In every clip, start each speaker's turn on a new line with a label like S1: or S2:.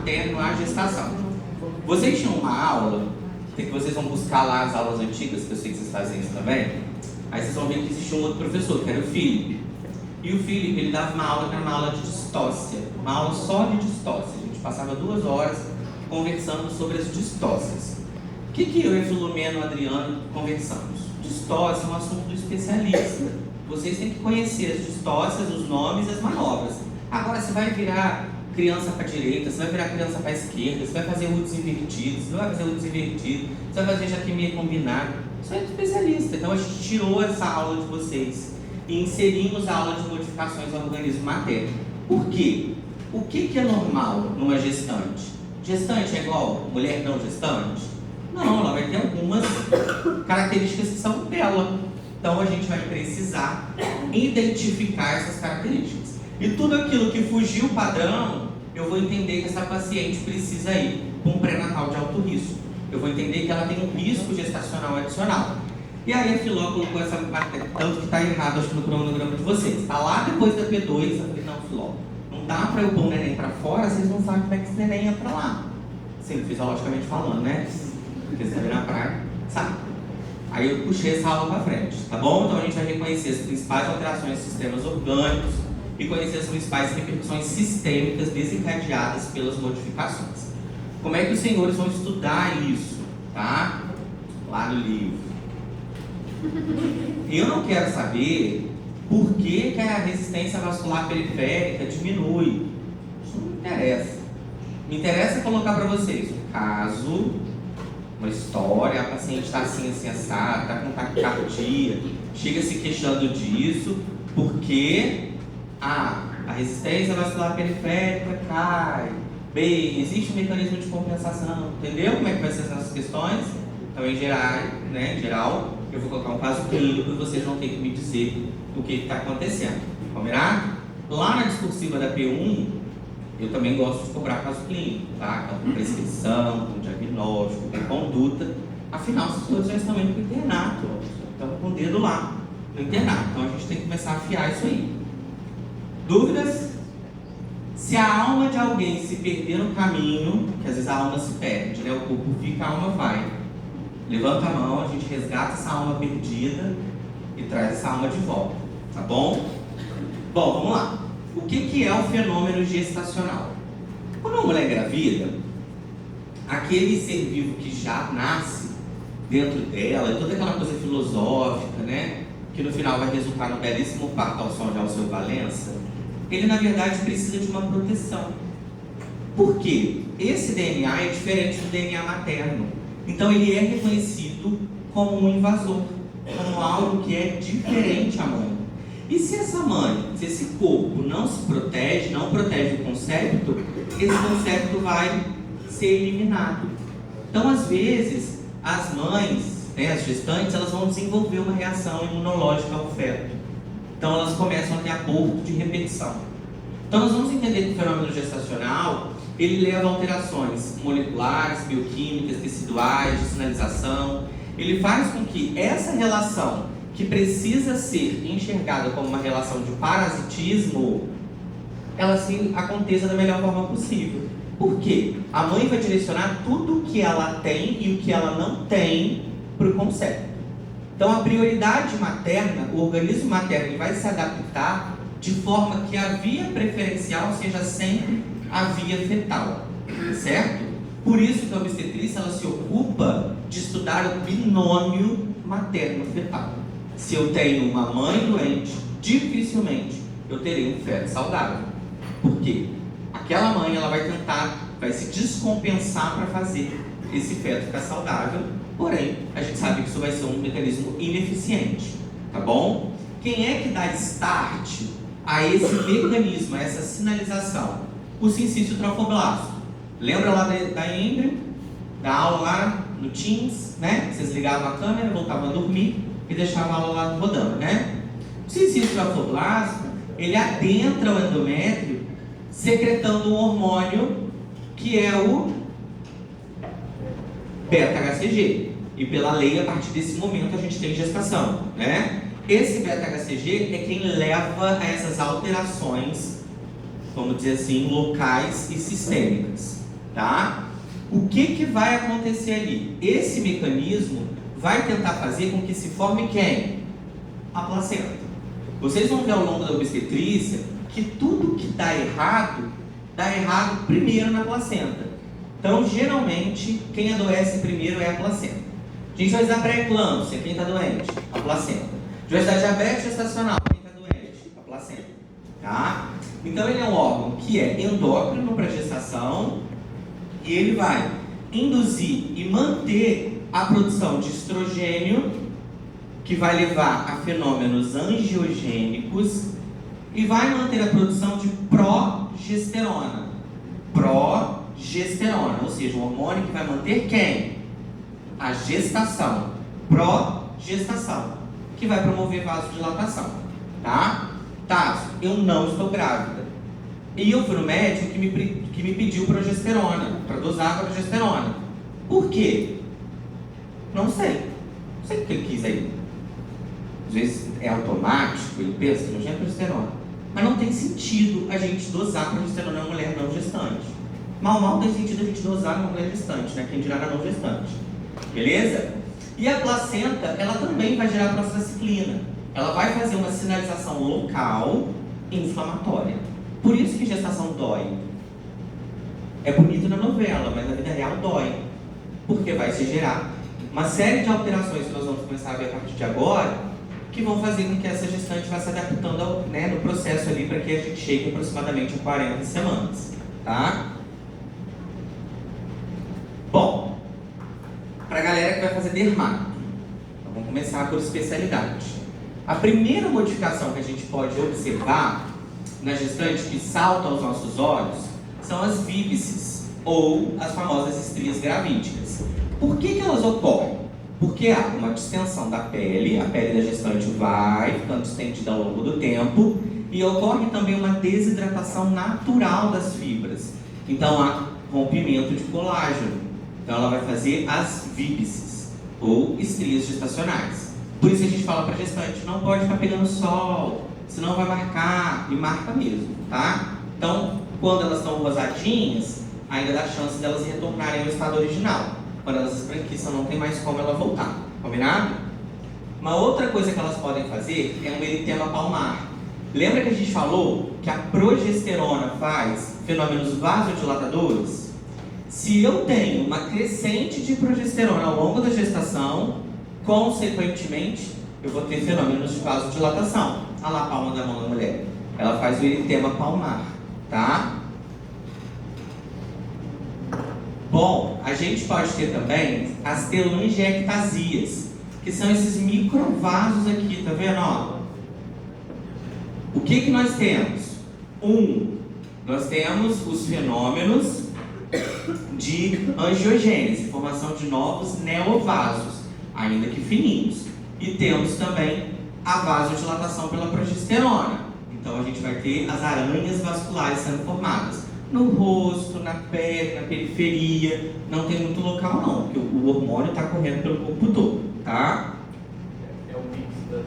S1: materno à gestação. Vocês tinham uma aula, que vocês vão buscar lá as aulas antigas, que eu sei que vocês fazem isso também. Aí vocês vão ver que existia um outro professor, que era o Felipe. E o Felipe, ele dava uma aula que era uma aula de distócia, uma aula só de distócia. A gente passava 2 horas conversando sobre as distócias. O que eu e Filomeno, o Adriano conversamos? Distócia é um assunto do especialista. Vocês têm que conhecer as distócias, os nomes e as manobras. Agora você vai virar criança para a direita, você vai virar criança para a esquerda, você vai fazer UTS invertido, você não vai fazer UTS invertido, você vai fazer jaquemia combinada. Isso é do especialista. Então a gente tirou essa aula de vocês e inserimos a aula de modificações ao organismo materno. Por quê? O que é normal numa gestante? Gestante é igual mulher não gestante? Não, ela vai ter algumas características que são dela. Então a gente vai precisar identificar essas características. E tudo aquilo que fugiu o padrão, eu vou entender que essa paciente precisa ir para um pré-natal de alto risco. Eu vou entender que ela tem um risco gestacional adicional. E aí a Filó colocou essa matéria, tanto que está errado, acho que no cronograma de vocês. Está lá depois da P2, eu falei, não, Filó, não dá para eu pôr o neném para fora, vocês não sabem como é que esse neném entra lá. Sim, fisiologicamente falando, né? Porque você vai na praia, sabe? Aí eu puxei essa aula para frente, tá bom? Então a gente vai reconhecer as principais alterações dos sistemas orgânicos e conhecer as principais repercussões sistêmicas desencadeadas pelas modificações. Como é que os senhores vão estudar isso, tá? Lá no livro. Eu não quero saber por que a resistência vascular periférica diminui. Isso não me interessa. Me interessa colocar para vocês um caso, uma história, a paciente está assim, assim, assada, está com taquicardia, chega se queixando disso, porque a resistência vascular periférica cai. B, existe um mecanismo de compensação, entendeu como é que vai ser essas questões? Então, em geral, eu vou colocar um caso clínico e vocês vão ter que me dizer o que está acontecendo, combinado? Lá na discursiva da P1, eu também gosto de cobrar caso clínico, tá? Com prescrição, com diagnóstico, com conduta. Afinal, essas coisas já estão indo para o internato, estão com o dedo lá no internato. Então, a gente tem que começar a afiar isso aí. Dúvidas? Se a alma de alguém se perder no caminho, que às vezes a alma se perde, né? O corpo fica, a alma vai. Levanta a mão, a gente resgata essa alma perdida e traz essa alma de volta, tá bom? Bom, vamos lá. O que é o fenômeno gestacional? Quando uma mulher engravida, aquele ser vivo que já nasce dentro dela, toda aquela coisa filosófica, né? Que no final vai resultar no belíssimo parto ao som de Alceu Valença, ele na verdade precisa de uma proteção. Por quê? Esse DNA é diferente do DNA materno. Então ele é reconhecido como um invasor, como algo que é diferente à mãe. E se essa mãe, se esse corpo não se protege, não protege o concepto, esse concepto vai ser eliminado. Então às vezes as mães, as gestantes, elas vão desenvolver uma reação imunológica ao feto. Então elas começam a ter aborto de repetição. Então nós vamos entender que o fenômeno gestacional, ele leva a alterações moleculares, bioquímicas, teciduais, de sinalização. Ele faz com que essa relação, que precisa ser enxergada como uma relação de parasitismo, ela aconteça da melhor forma possível. Por quê? A mãe vai direcionar tudo o que ela tem e o que ela não tem para o concepto. Então a prioridade materna, o organismo materno vai se adaptar de forma que a via preferencial seja sempre a via fetal, certo? Por isso que a obstetrícia ela se ocupa de estudar o binômio materno-fetal. Se eu tenho uma mãe doente, dificilmente eu terei um feto saudável. Por quê? Aquela mãe ela vai se descompensar para fazer esse feto ficar saudável. Porém, a gente sabe que isso vai ser um mecanismo ineficiente, tá bom? Quem é que dá start a esse mecanismo, a essa sinalização? O sincício trofoblasto. Lembra lá da êmbrio, da aula lá no Teams, né? Vocês ligavam a câmera, voltavam a dormir e deixavam a aula lá rodando, né? O sincício trofoblasto, ele adentra o endométrio secretando um hormônio que é o beta-HCG. E pela lei, a partir desse momento, a gente tem gestação, né? Esse beta-HCG é quem leva a essas alterações, vamos dizer assim, locais e sistêmicas. tá? O que vai acontecer ali? Esse mecanismo vai tentar fazer com que se forme quem? A placenta. Vocês vão ver ao longo da obstetrícia que tudo que dá errado primeiro na placenta. Então, geralmente, quem adoece primeiro é a placenta. A gente vai dar pré-eclâmpsia, quem está doente? A placenta. A gente vai dar diabetes gestacional, quem está doente? A placenta. Tá? Então, ele é um órgão que é endócrino para gestação e ele vai induzir e manter a produção de estrogênio, que vai levar a fenômenos angiogênicos, e vai manter a produção de progesterona. Progesterona, ou seja, o hormônio que vai manter quem? A gestação. Progestação, que vai promover vasodilatação. Tá? Tá, eu não estou grávida. E eu fui no médico que me pediu progesterona, para dosar a progesterona. Por quê? Não sei. Não sei o que ele quis aí. Às vezes é automático, ele pensa que não é progesterona. Mas não tem sentido a gente dosar progesterona na mulher não gestante. Mal tem sentido a gente dosar na mulher gestante, né? Quem dirá na não gestante. Beleza? E a placenta, ela também vai gerar prostraciclina. Ela vai fazer uma sinalização local inflamatória. Por isso que gestação dói. É bonito na novela, mas na vida real dói. Porque vai se gerar uma série de alterações que nós vamos começar a ver a partir de agora, que vão fazer com que essa gestante vá se adaptando no processo ali para que a gente chegue aproximadamente a 40 semanas. Tá? Bom, para a galera que vai fazer dermato, então vamos começar por especialidade. A primeira modificação que a gente pode observar na gestante que salta aos nossos olhos são as víbices, ou as famosas estrias gravídicas. Por que elas ocorrem? Porque há uma distensão da pele, a pele da gestante vai ficando distendida ao longo do tempo, e ocorre também uma desidratação natural das fibras. Então há rompimento de colágeno. Então ela vai fazer as víbices, ou estrias gestacionais. Por isso a gente fala para a gestante, não pode ficar pegando sol, senão vai marcar, e marca mesmo, tá? Então, quando elas estão rosadinhas, ainda dá chance delas retornarem ao estado original. Quando elas esbranquiçam, não tem mais como ela voltar. Combinado? Uma outra coisa que elas podem fazer é um eritema palmar. Lembra que a gente falou que a progesterona faz fenômenos vasodilatadores? Se eu tenho uma crescente de progesterona ao longo da gestação, consequentemente, eu vou ter fenômenos de vasodilatação. Olha lá a palma da mão da mulher. Ela faz o eritema palmar, tá? Bom, a gente pode ter também as telangiectasias, que são esses microvasos aqui, tá vendo? Ó? O que nós temos? Nós temos os fenômenos de angiogênese, formação de novos neovasos, ainda que fininhos. E temos também a vasodilatação pela progesterona. Então a gente vai ter as aranhas vasculares sendo formadas no rosto, na pele, na periferia. Não tem muito local não, porque o hormônio está correndo pelo corpo todo, tá?
S2: É o mix das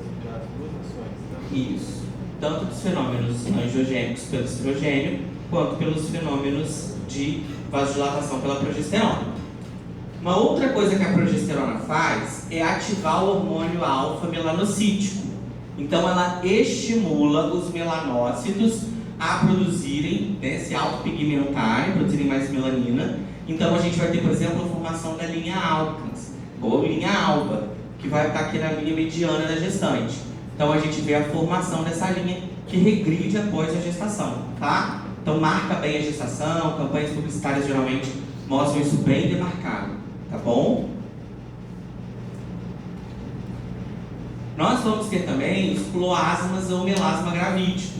S2: duas ações, tá?
S1: Isso. Tanto dos fenômenos angiogênicos pelo estrogênio, quanto pelos fenômenos de vasodilatação pela progesterona. Uma outra coisa que a progesterona faz é ativar o hormônio alfa-melanocítico. Então ela estimula os melanócitos a produzirem, se autopigmentarem, produzirem mais melanina. Então a gente vai ter, por exemplo, a formação da linha albicans, ou linha alba, que vai estar aqui na linha mediana da gestante. Então a gente vê a formação dessa linha que regride após a gestação, tá? Então marca bem a gestação, campanhas publicitárias geralmente mostram isso bem demarcado, tá bom? Nós vamos ter também os cloasmas ou melasma gravídico.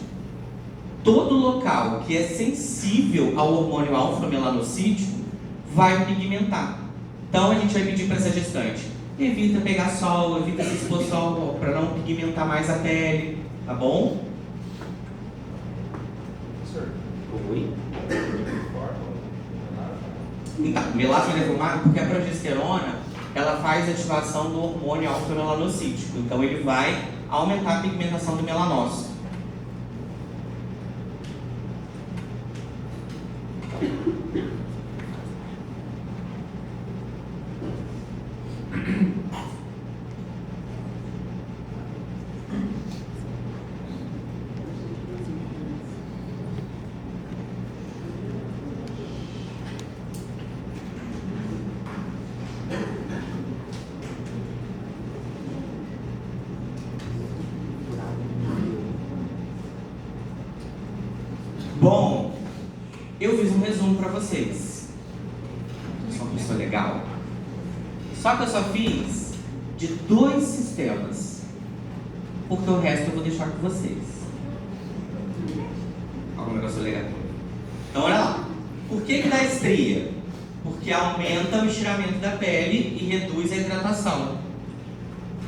S1: Todo local que é sensível ao hormônio alfa-melanocítico vai pigmentar. Então a gente vai pedir para essa gestante, evita pegar sol, evita se expor sol para não pigmentar mais a pele, tá bom?
S2: Senhor,
S1: Oi?
S2: forma,
S1: Então, melasma deformado porque a progesterona ela faz ativação do hormônio alfa-melanocítico. Então ele vai aumentar a pigmentação do melanócito. resumo para vocês. Eu sou uma pessoa legal. Só que eu só fiz de 2 sistemas, porque o resto eu vou deixar com vocês. Olha como eu sou legal. Então olha lá. Por que dá estria? Porque aumenta o estiramento da pele e reduz a hidratação.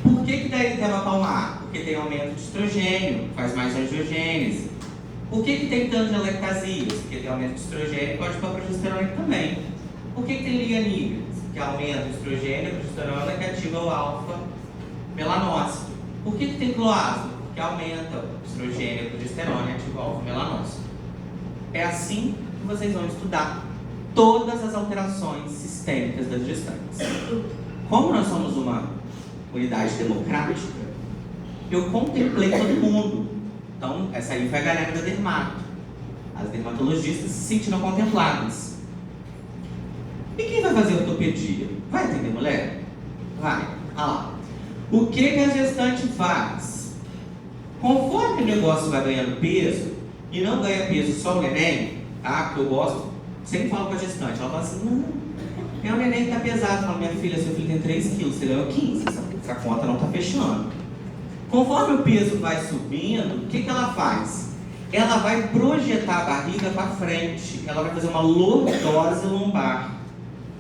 S1: Por que dá eritema palmar? Porque tem aumento de estrogênio, faz mais angiogênese. Por que tem telangiectasias? Porque tem aumento de estrogênio e pode pôr progesterona também. Por que tem lianídeos? Que aumenta o estrogênio e a progesterona que ativa o alfa-melanócito. Por que tem cloasma? Que aumenta o estrogênio e a progesterona e ativa o alfa-melanócito. É assim que vocês vão estudar todas as alterações sistêmicas das gestantes. Como nós somos uma unidade democrática, eu contemplei todo mundo. Então, essa aí foi a galera da dermato. As dermatologistas se sentiram contempladas. E quem vai fazer ortopedia? Vai atender mulher? Vai. Ah lá. O que a gestante faz? Conforme o negócio vai ganhando peso, e não ganha peso só o neném, tá? Porque eu gosto, sempre falo com a gestante, ela fala assim, não, tem um neném que tá pesado. Eu falo, minha filha, seu filho tem 3 quilos, você ganhou 15, essa conta não tá fechando. Conforme o peso vai subindo, o que ela faz? Ela vai projetar a barriga para frente, ela vai fazer uma lordose lombar.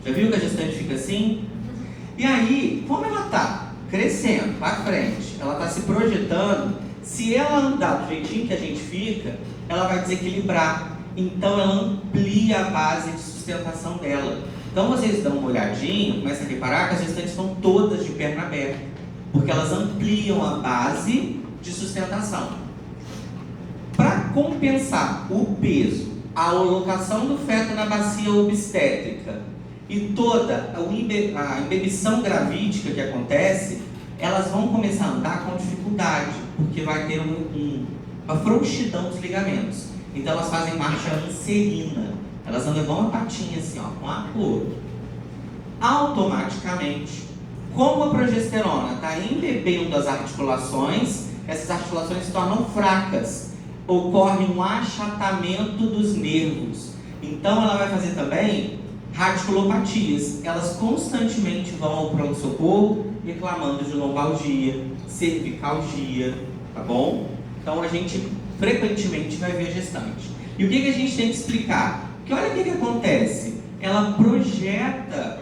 S1: Já viu que a gestante fica assim? E aí, como ela está crescendo para frente, ela está se projetando, se ela andar do jeitinho que a gente fica, ela vai desequilibrar. Então ela amplia a base de sustentação dela. Então vocês dão uma olhadinha, começam a reparar que as gestantes estão todas de perna aberta, porque elas ampliam a base de sustentação. Para compensar o peso, a alocação do feto na bacia obstétrica e toda a embebição gravídica que acontece, elas vão começar a andar com dificuldade, porque vai ter uma frouxidão dos ligamentos. Então elas fazem marcha anserina, elas andam igual uma patinha assim, ó, com a cor. Automaticamente, como a progesterona está embebendo as articulações, essas articulações se tornam fracas, ocorre um achatamento dos nervos. Então ela vai fazer também radiculopatias, elas constantemente vão ao pronto-socorro reclamando de lombalgia, cervicalgia, tá bom? Então a gente frequentemente vai ver a gestante. E o que a gente tem que explicar? Porque olha o que acontece, ela projeta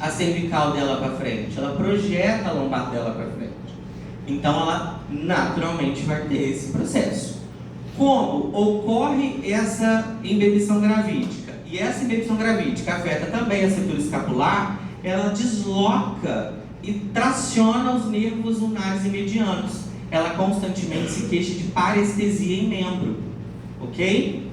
S1: a cervical dela para frente, ela projeta a lombar dela para frente. Então ela naturalmente vai ter esse processo. Como ocorre essa embebição gravídica? E essa embebição gravídica afeta também a cintura escapular, ela desloca e traciona os nervos ulnares e medianos. Ela constantemente se queixa de parestesia em membro, ok?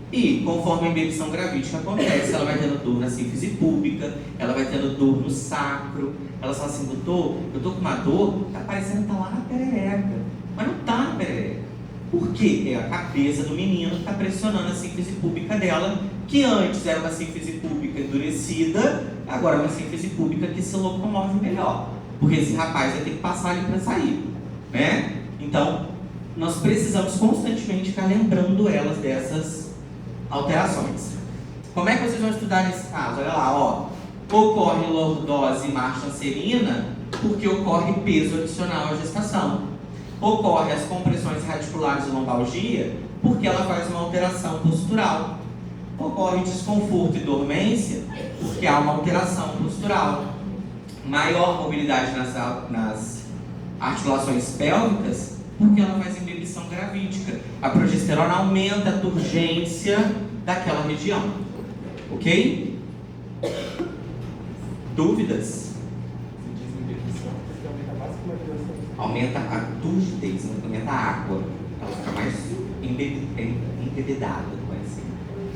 S1: E conforme a embebição gravídica acontece, ela vai tendo dor na sínfise púbica, ela vai tendo dor no sacro. Ela fala assim, doutor, eu tô com uma dor, tá parecendo que tá lá na perereca, mas não tá na perereca. Por quê? É a cabeça do menino que está pressionando a sínfise púbica dela, que antes era uma sínfise púbica endurecida, agora é uma sínfise púbica que se locomove melhor, porque esse rapaz vai ter que passar ali para sair, né? Então, nós precisamos constantemente ficar lembrando elas dessas alterações. Como é que vocês vão estudar nesse caso? Olha lá, ó. Ocorre lordose e marcha anserina porque ocorre peso adicional à gestação. Ocorre as compressões radiculares e lombalgia porque ela faz uma alteração postural. Ocorre desconforto e dormência porque há uma alteração postural. Maior mobilidade nas articulações pélvicas porque ela faz embebição gravídica. A progesterona aumenta a turgência daquela região. Ok? Dúvidas?
S2: Você diz embebição porque aumenta a vascularização.
S1: Aumenta a turgidez, aumenta a água. Ela fica mais embebedada,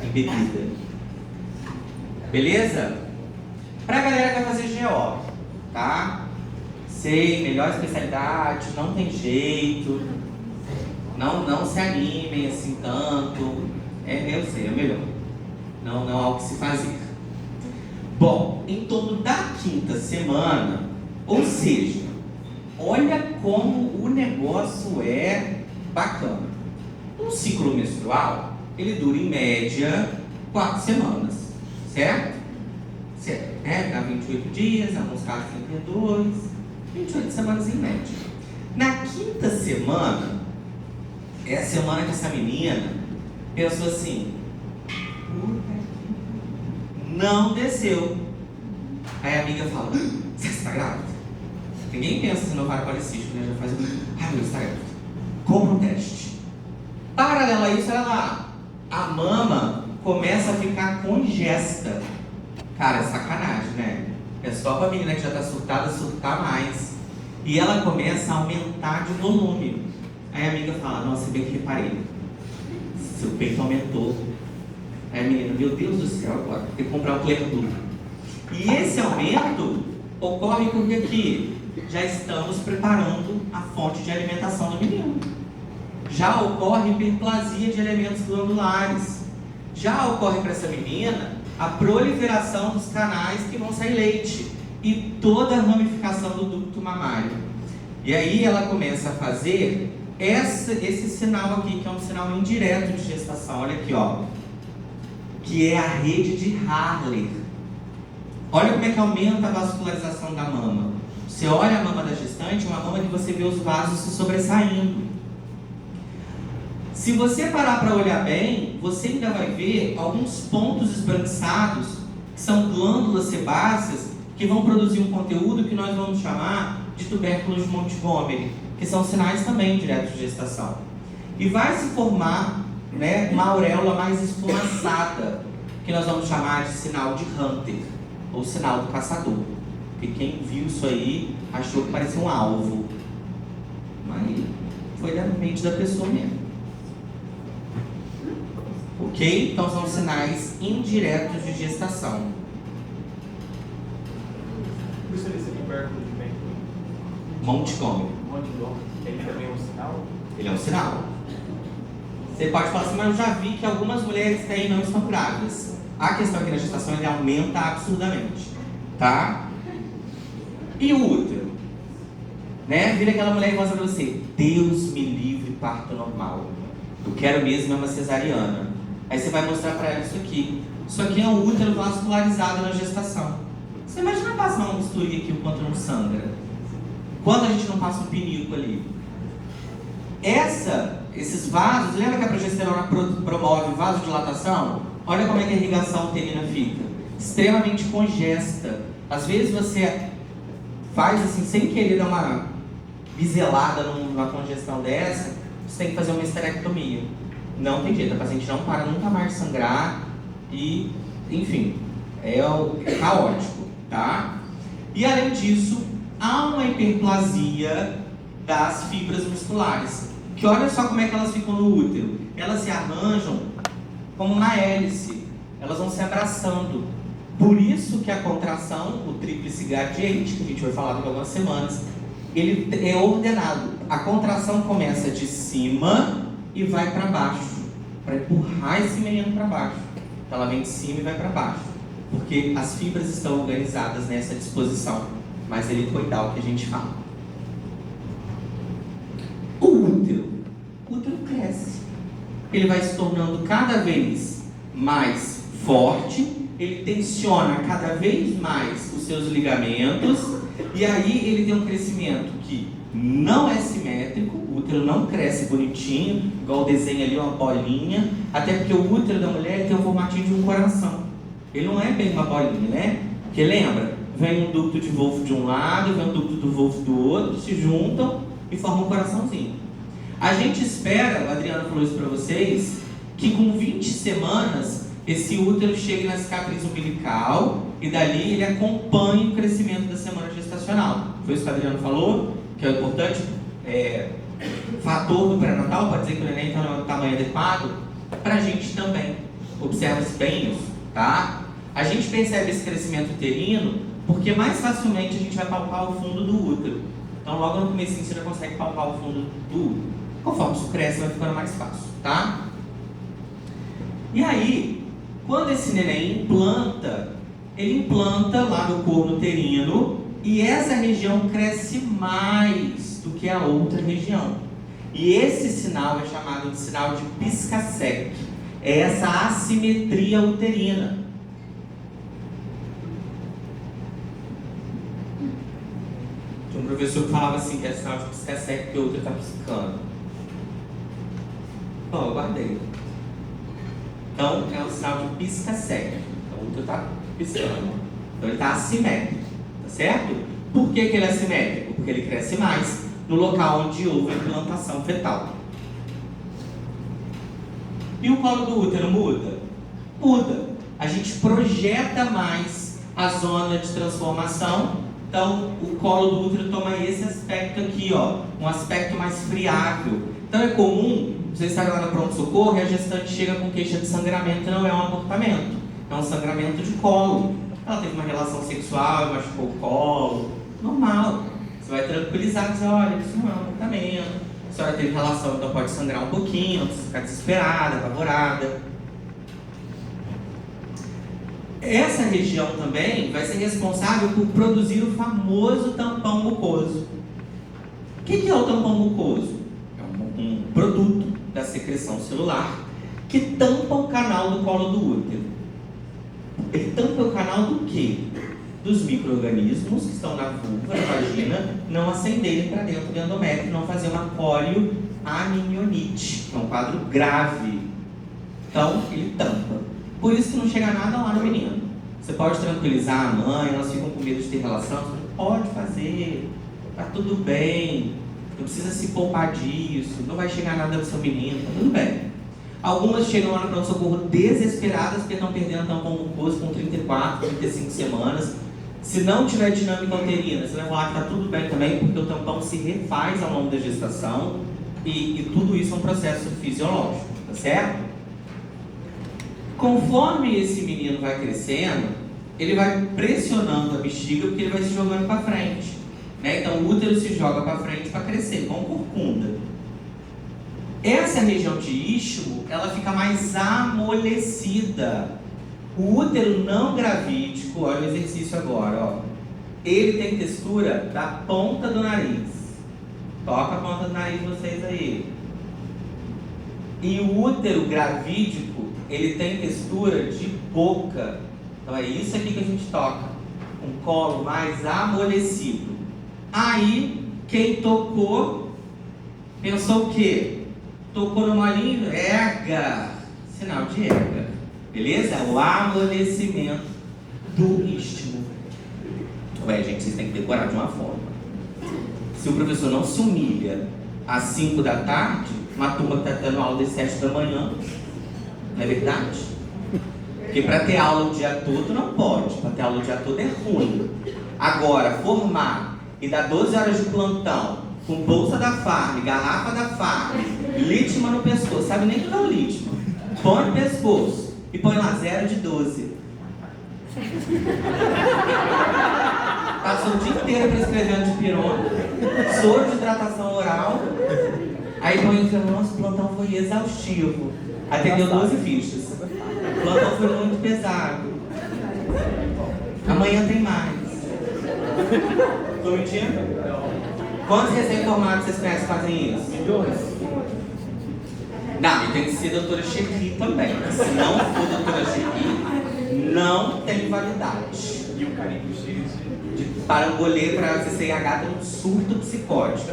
S1: embebida. Beleza? Pra galera que vai fazer GO, tá? Sei, melhor especialidade, não tem jeito. Não se animem assim tanto. Eu sei, é melhor. Não há o que se fazer. Bom, em torno da 5ª semana, ou seja, olha como o negócio é bacana. Um ciclo menstrual, ele dura em média 4 semanas, certo? Certo, né? Dá 28 dias, alguns casos 32, 28 semanas em média. Na 5ª semana, é a semana que essa menina pensou assim: puta que não desceu. Aí a amiga fala: você está grávida? Ninguém pensa assim no ovário policístico, né? Já faz ai meu Deus, está grávida. Compra um teste. Paralelo a isso, a mama começa a ficar congesta. Cara, é sacanagem, né? É só pra menina que já tá surtada surtar mais. E ela começa a aumentar de volume. Aí a amiga fala: nossa, bem que reparei, seu peito aumentou. Aí a menina: meu Deus do céu, agora vou ter que comprar um Clerdu. E esse aumento ocorre porque aqui já estamos preparando a fonte de alimentação do menino. Já ocorre hiperplasia de elementos glandulares. Já ocorre para essa menina a proliferação dos canais que vão sair leite e toda a ramificação do ducto mamário. E aí ela começa a fazer esse sinal aqui, que é um sinal indireto de gestação. Olha aqui, ó, que é a rede de Harler. Olha como é que aumenta a vascularização da mama. Você olha a mama da gestante, uma mama que você vê os vasos se sobressaindo. Se você parar para olhar bem, você ainda vai ver alguns pontos esbranquiçados, que são glândulas sebáceas, que vão produzir um conteúdo que nós vamos chamar de tubérculos de Montgomery, que são sinais também diretos de gestação. E vai se formar, né, uma auréola mais esfumaçada, que nós vamos chamar de sinal de Hunter, ou sinal do caçador. Porque quem viu isso aí achou que parecia um alvo, mas foi da mente da pessoa mesmo. Ok? Então são sinais indiretos de gestação.
S2: Por isso esse tubérculo de
S1: Montgomery.
S2: Ele também é um sinal?
S1: Ele é um sinal. Você pode falar assim: mas eu já vi que algumas mulheres têm e não estão grávidas. A questão aqui na gestação, ele aumenta absurdamente, tá? E o útero? Né? Vira aquela mulher e mostra pra você: Deus me livre, parto normal. Eu quero mesmo uma cesariana. Aí você vai mostrar pra ela isso aqui. Isso aqui é um útero vascularizado na gestação. Você imagina passar um bisturi aqui enquanto não sangra? Quando a gente não passa um pinico ali? Esses vasos, lembra que a progesterona promove vasodilatação? Olha como é que a irrigação uterina fica. Extremamente congesta. Às vezes você faz assim, sem querer dar uma biselada numa congestão dessa, você tem que fazer uma esterectomia. Não tem jeito, a paciente não para nunca mais de sangrar e, enfim, é caótico, tá? E além disso, há uma hiperplasia das fibras musculares, que olha só como é que elas ficam no útero. Elas se arranjam como uma hélice, elas vão se abraçando. Por isso que a contração, o tríplice gradiente, que a gente vai falar daqui a algumas semanas, ele é ordenado. A contração começa de cima e vai para baixo, para empurrar esse menino para baixo. Então ela vem de cima e vai para baixo, porque as fibras estão organizadas nessa disposição, mais helicoidal que a gente fala. O útero cresce. Ele vai se tornando cada vez mais forte, ele tensiona cada vez mais os seus ligamentos, e aí ele tem um crescimento que não é simétrico. O útero não cresce bonitinho, igual o desenho ali, uma bolinha, até porque o útero da mulher tem o formatinho de um coração. Ele não é bem uma bolinha, né? Porque lembra? Vem um ducto de Wolff de um lado, vem um ducto do Wolff do outro, se juntam e formam um coraçãozinho. A gente espera, o Adriano falou isso para vocês, que com 20 semanas esse útero chegue na cicatriz umbilical e dali ele acompanhe o crescimento da semana gestacional. Foi isso que o Adriano falou, que é o importante fator do pré-natal, pode dizer que o neném está no tamanho adequado, para a gente também. Observa-se bem isso, tá? A gente percebe esse crescimento uterino porque mais facilmente a gente vai palpar o fundo do útero. Então logo no começo você já consegue palpar o fundo do útero. Conforme isso cresce, vai ficando mais fácil, tá? E aí, quando esse neném implanta, ele implanta lá no corno uterino e essa região cresce mais do que a outra região. E esse sinal é chamado de sinal de Pisca-Seck. É essa assimetria uterina. Tinha um professor que falava assim, que é sinal de pisca seca que o útero está piscando. Bom, eu guardei. Então, é um sinal de pisca seca. Então, o útero está piscando. Então, ele está assimétrico. Tá certo? Por que ele é assimétrico? Porque ele cresce mais no local onde houve implantação fetal. E o colo do útero muda? Muda. A gente projeta mais a zona de transformação. Então, o colo do útero toma esse aspecto aqui, ó, um aspecto mais friável. Então, é comum, você está lá no pronto-socorro e a gestante chega com queixa de sangramento, não é um abortamento, é um sangramento de colo. Ela teve uma relação sexual, machucou o colo, normal. Você vai tranquilizar, dizer, olha, isso não é um abortamento. A senhora teve relação, então pode sangrar um pouquinho, não precisa ficar desesperada, apavorada. Essa região também vai ser responsável por produzir o famoso tampão mucoso. O que é o tampão mucoso? É um produto da secreção celular que tampa o canal do colo do útero. Ele tampa o canal do quê? Dos micro-organismos que estão na vulva, na vagina, não ascenderem para dentro do endométrio, não fazer uma corioamnionites, que é um quadro grave. Então, ele tampa. Por isso que não chega nada lá no menino. Você pode tranquilizar a mãe, elas ficam com medo de ter relação, você pode fazer, tá tudo bem, não precisa se poupar disso, não vai chegar nada do seu menino, tá tudo bem. Algumas chegam lá no pronto-socorro desesperadas porque estão perdendo tampão mucoso com 34, 35 semanas. Se não tiver dinâmica uterina, você vai falar que está tudo bem também, porque o tampão se refaz ao longo da gestação e tudo isso é um processo fisiológico, tá certo? Conforme esse menino vai crescendo, ele vai pressionando a bexiga porque ele vai se jogando para frente, né? Então o útero se joga para frente para crescer, como corcunda. Essa região de istmo, ela fica mais amolecida. O útero não gravídico, olha o exercício agora, ó. Ele tem textura da ponta do nariz. Toca a ponta do nariz vocês aí. E o útero gravídico, ele tem textura de boca. Então é isso aqui que a gente toca. Um colo mais amolecido. Aí, quem tocou, pensou o quê? Tocou no molinho? Erga. Sinal de erga. Beleza? O amolecimento do istmo. Ué, gente, vocês têm que decorar de uma forma. Se o professor não se humilha às 5 da tarde, uma turma que está tendo aula das 7 da manhã, não é verdade? Porque para ter aula o dia todo não pode. Para ter aula o dia todo é ruim. Agora, formar e dar 12 horas de plantão com bolsa da Farm, garrafa da Farm, Litma no pescoço, sabe nem o que é o Litma? Põe no pescoço e põe lá 0 de 12. Passou o dia inteiro prescrevendo dipirona, soro de hidratação oral. Aí põe e fala, nossa, o plantão foi exaustivo. Atendeu 12 fichas. O plantão foi muito pesado. Amanhã tem mais. Tô mentindo? Quantos recém-formados vocês conhecem que fazem isso?
S2: Milhões.
S1: Não, e tem que ser doutora Chequi também. Se não for doutora Chequi, não tem validade.
S2: E o carimbo cheio
S1: De parangolê para CCIH tem um surto psicótico.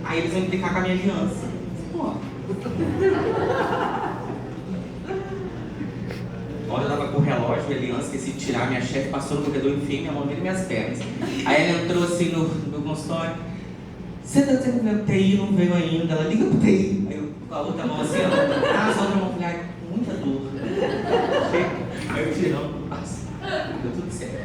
S1: Aí eles vão implicar com a minha aliança. Pô. Ontem eu tava com o relógio, a aliança, esqueci de tirar, minha chefe passou no corredor, enfiei minha mão nele e minhas pernas. Aí ela entrou assim no meu consultório. Você tá tendo meu TI, não veio ainda, ela liga pro TI. Aí eu com a outra mão assim, ó. Essa outra mão, falei, com muita dor. Aí eu tirei, não, passa. Deu tudo certo.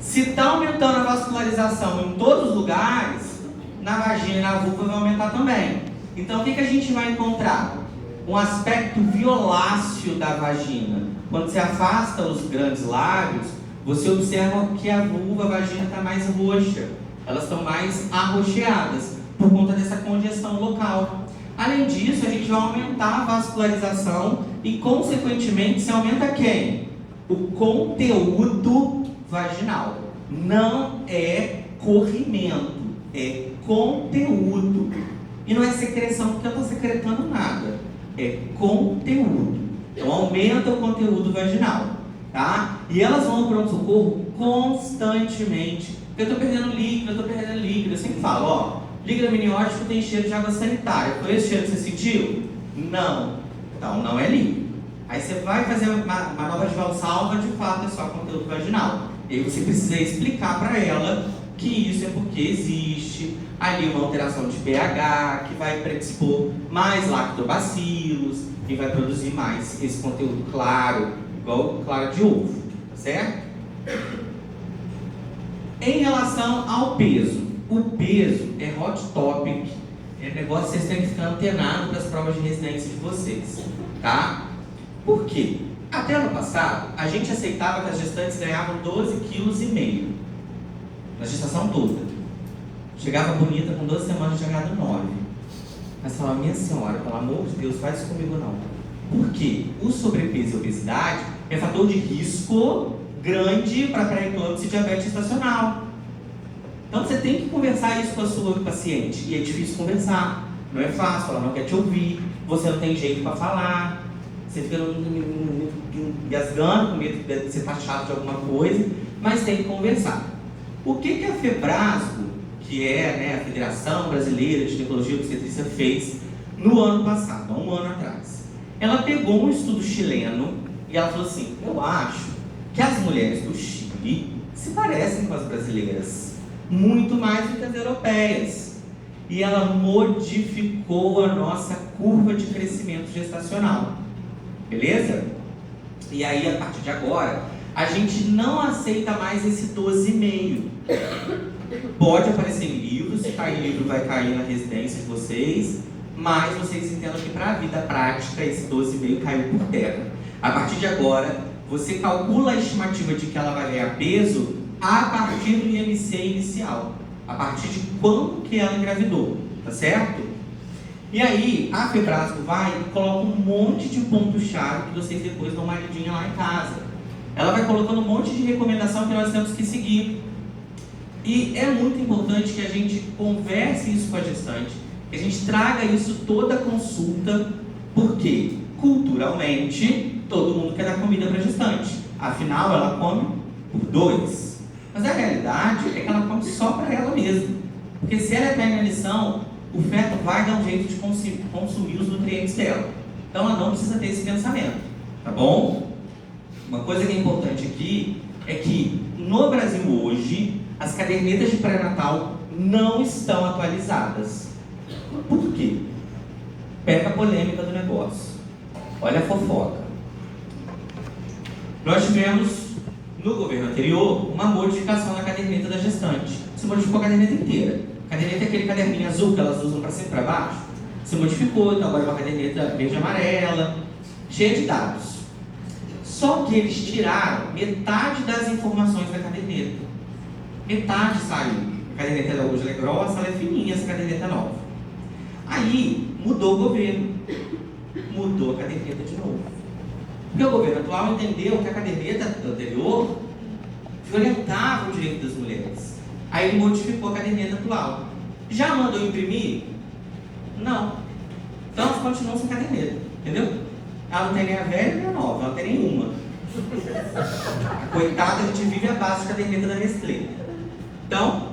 S1: Se está aumentando a vascularização em todos os lugares, na vagina e na vulva vai aumentar também. Então o que a gente vai encontrar? Um aspecto violáceo da vagina. Quando você afasta os grandes lábios, você observa que a vulva, a vagina está mais roxa. Elas estão mais arroxeadas por conta dessa congestão local. Além disso, a gente vai aumentar a vascularização e, consequentemente, se aumenta quem? O conteúdo vaginal. Não é corrimento, é conteúdo. E não é secreção, porque eu estou secretando nada. é conteúdo. Então aumenta o conteúdo vaginal, tá? E elas vão ao pronto-socorro constantemente. Eu tô perdendo líquido. Eu sempre falo, ó, líquido amniótico tem cheiro de água sanitária. Foi esse cheiro que você sentiu? Não. Então não é líquido. Aí você vai fazer uma nova de valsalva, de fato é só conteúdo vaginal. E aí você precisa explicar para ela que isso é porque existe ali uma alteração de pH, que vai predispor mais lactobacilos e vai produzir mais esse conteúdo claro, igual claro de ovo, tá certo? Em relação ao peso, o peso é hot topic, é negócio que vocês têm que ficar antenados para as provas de residência de vocês, tá? Por quê? Até ano passado, a gente aceitava que as gestantes ganhavam 12,5 kg na gestação toda. Chegava bonita, com 12 semanas já ganhava 9. Mas falava, minha senhora, pelo amor de Deus, faz isso comigo não. Por quê? O sobrepeso e a obesidade é fator de risco grande para pré-eclâmpsia e diabetes gestacional. Então você tem que conversar isso com a sua paciente. E é difícil conversar. Não é fácil, ela não quer te ouvir. Você não tem jeito para falar. Você fica engasgando com medo de ser taxado de alguma coisa. Mas tem que conversar. O que a FEBRASGO, que é, né, a Federação Brasileira de Ginecologia e Obstetrícia, fez no ano passado, há um ano atrás? Ela pegou um estudo chileno e ela falou assim, eu acho que as mulheres do Chile se parecem com as brasileiras, muito mais do que as europeias. E ela modificou a nossa curva de crescimento gestacional. Beleza? E aí, a partir de agora, a gente não aceita mais esse 12,5. Pode aparecer em livro, se cair em livro vai cair na residência de vocês, mas vocês entendam que para a vida prática esse 12,5 caiu por terra. A partir de agora, você calcula a estimativa de que ela vai ganhar peso a partir do IMC inicial, a partir de quando que ela engravidou, tá certo? E aí, a FEBRASGO vai e coloca um monte de pontos-chave que vocês depois dão uma lidinha lá em casa. Ela vai colocando um monte de recomendação que nós temos que seguir. E é muito importante que a gente converse isso com a gestante, que a gente traga isso toda a consulta, porque culturalmente todo mundo quer dar comida para a gestante. Afinal, ela come por 2. Mas a realidade é que ela come só para ela mesma. Porque se ela pega a lição, o feto vai dar um jeito de consumir os nutrientes dela. Então ela não precisa ter esse pensamento, tá bom? Uma coisa que é importante aqui é que no Brasil hoje as cadernetas de pré-natal não estão atualizadas. Por quê? Pega a polêmica do negócio. Olha a fofoca. Nós tivemos no governo anterior uma modificação na caderneta da gestante. Se modificou a caderneta inteira. A caderneta é aquele caderninho azul que elas usam para cima e para baixo. Se modificou, então agora é uma caderneta verde e amarela, cheia de dados. Só que eles tiraram metade das informações da caderneta. Metade saiu. A caderneta hoje é grossa, ela é fininha, essa caderneta nova. Aí mudou o governo. Mudou a caderneta de novo. Porque o governo atual entendeu que a caderneta anterior violentava o direito das mulheres. Aí ele modificou a caderneta atual. Já mandou imprimir? Não. Então elas continuam sem caderneta, entendeu? Ela não tem nem a velha nem a nova, ela não tem nenhuma. A coitada, a gente vive a base de caderneta da Nestlé. Então,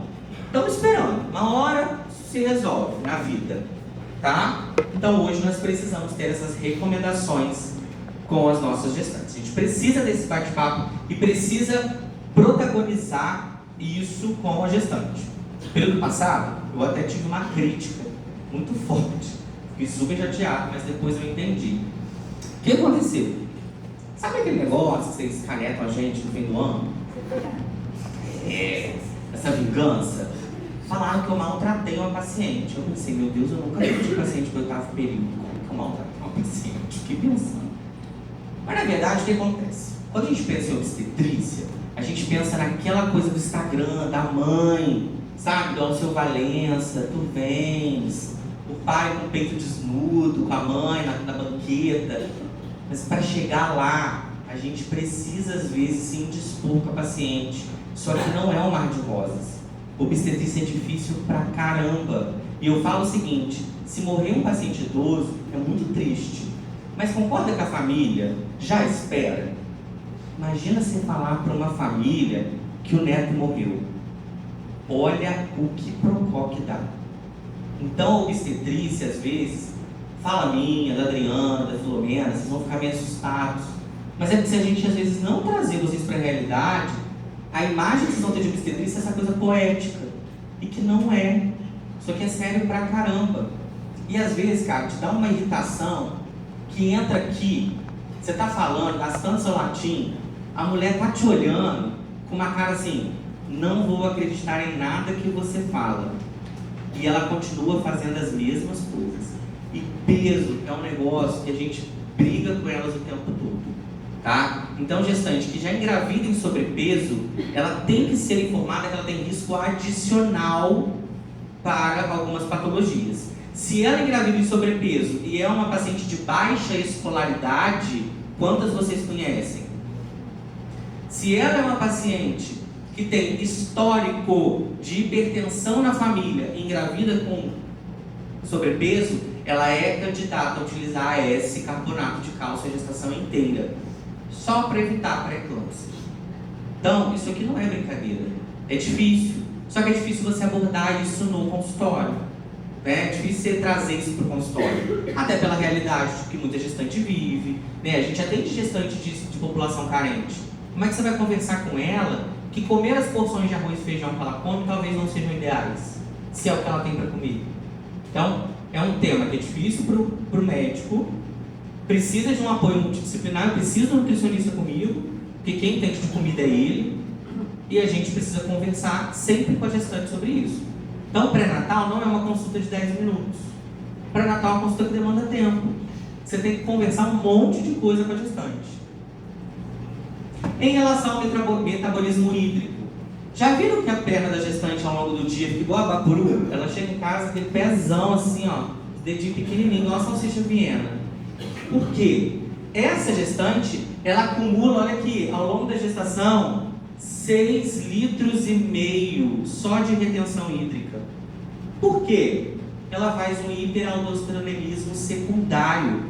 S1: estamos esperando. Uma hora se resolve na vida, tá? Então hoje nós precisamos ter essas recomendações com as nossas gestantes. A gente precisa desse bate-papo e precisa protagonizar isso com a gestante. No período passado, eu até tive uma crítica muito forte. Fiquei super chateado, mas depois eu entendi. O que aconteceu? Sabe aquele negócio que vocês canetam a gente no fim do ano? Essa vingança. Falaram que eu maltratei uma paciente. Eu pensei, meu Deus, eu nunca tive paciente no oitavo período. Como que eu maltratei uma paciente? Fiquei pensando. Mas na verdade, o que acontece? Quando a gente pensa em obstetrícia, a gente pensa naquela coisa do Instagram, da mãe, sabe? Do Alceu Valença, tu vens, o pai com o peito desnudo, com a mãe na banqueta. Mas para chegar lá, a gente precisa às vezes se indispor com a paciente. Só que não é um mar de rosas. Obstetrícia é difícil pra caramba. E eu falo o seguinte, se morrer um paciente idoso, é muito triste. Mas concorda que a família já espera? Imagina você falar para uma família que o neto morreu. Olha o que procó que dá. Então a obstetrícia, às vezes, fala minha, da Adriana, da Filomena, vocês vão ficar meio assustados. Mas é que se a gente, às vezes, não trazer vocês para a realidade, a imagem que vocês vão ter de obstetrícia é essa coisa poética. E que não é. Isso aqui é sério pra caramba. E às vezes, cara, te dá uma irritação que entra aqui, você tá falando, gastando seu latim, a mulher tá te olhando com uma cara assim, não vou acreditar em nada que você fala. E ela continua fazendo as mesmas coisas. E peso é um negócio que a gente briga com elas o tempo todo, tá? Então, gestante que já engravida em sobrepeso, ela tem que ser informada que ela tem risco adicional para algumas patologias. Se ela engravida em sobrepeso e é uma paciente de baixa escolaridade, quantas vocês conhecem? Se ela é uma paciente que tem histórico de hipertensão na família e engravida com sobrepeso, ela é candidata a utilizar AS, carbonato de cálcio, a gestação inteira, só para evitar pré-eclâmpsia. Então, isso aqui não é brincadeira, é difícil. Só que é difícil você abordar isso no consultório, né? É difícil você trazer isso para o consultório, até pela realidade que muita gestante vive, né? A gente atende gestante de população carente. Como é que você vai conversar com ela que comer as porções de arroz e feijão que ela come talvez não sejam ideais, se é o que ela tem para comer? Então, é um tema que é difícil para o médico, precisa de um apoio multidisciplinar, precisa de um nutricionista comigo, porque quem entende de comida é ele, e a gente precisa conversar sempre com a gestante sobre isso. Então, pré-natal não é uma consulta de 10 minutos. Pré-natal é uma consulta que demanda tempo. Você tem que conversar um monte de coisa com a gestante. Em relação ao metabolismo hídrico, já viram que a perna da gestante ao longo do dia fica igual a bapuru? Ela chega em casa, aquele pezão assim, ó, dedinho pequenininho, igual a salsicha viena. Por quê? Essa gestante, ela acumula, olha aqui, ao longo da gestação, 6,5 litros só de retenção hídrica. Por quê? Ela faz um hiperaldosteronismo secundário.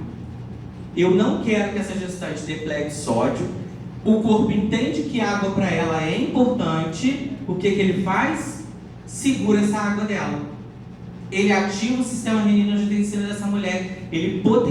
S1: Eu não quero que essa gestante deplegue sódio. O corpo entende que a água para ela é importante. O que ele faz? Segura essa água dela. Ele ativa o sistema renina-angiotensina dessa mulher. Ele potencializa